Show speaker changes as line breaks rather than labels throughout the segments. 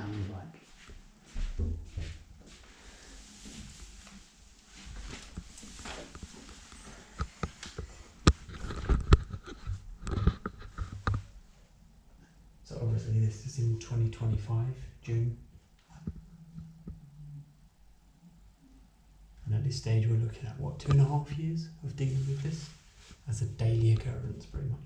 sound like. So obviously this is in 2025, June. And at this stage we're looking at, what, 2.5 years of dealing with this as a daily occurrence, pretty much.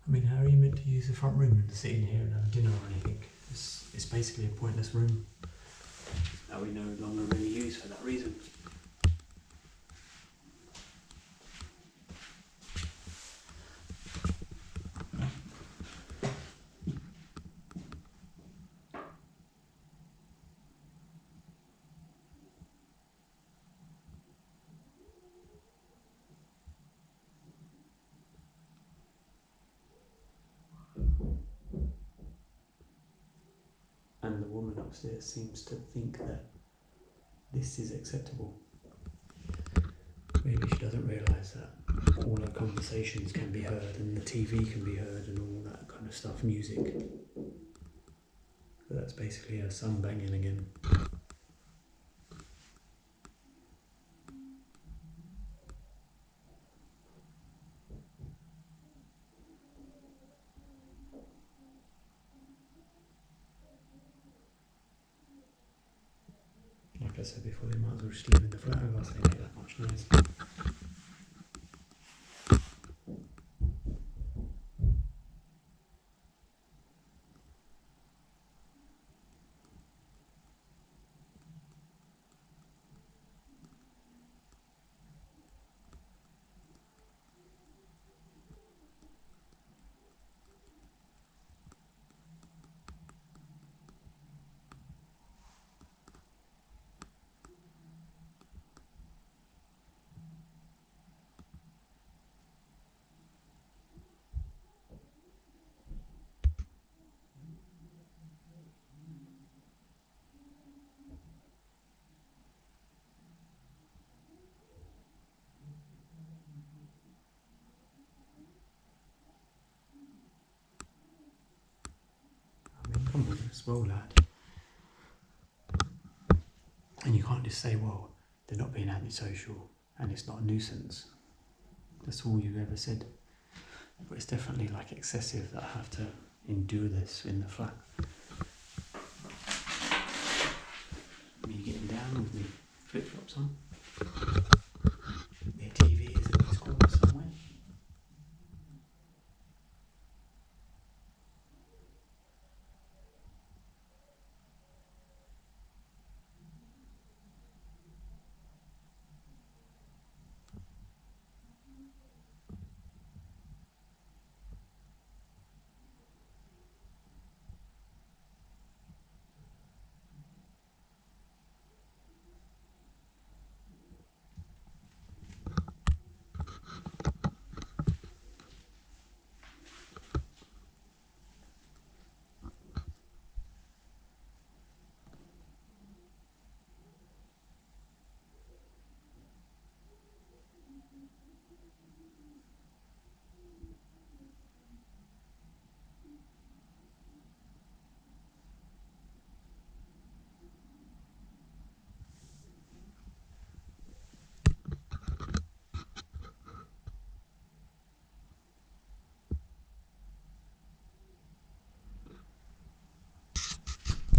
I mean, how are you meant to use the front room and sit in here and have dinner or anything? It's basically a pointless room that we no longer really use for that reason. And the woman upstairs seems to think that this is acceptable. Maybe she doesn't realise that all her conversations can be heard and the TV can be heard and all that kind of stuff, music. But that's basically her son banging again. Like I said before, they might as well just live in the flat unless they make that much noise. Come on, as well, lad. And you can't just say, well, they're not being antisocial and it's not a nuisance. That's all you ever said. But it's definitely like excessive that I have to endure this in the flat. Are you getting down with me? Flip-flops on?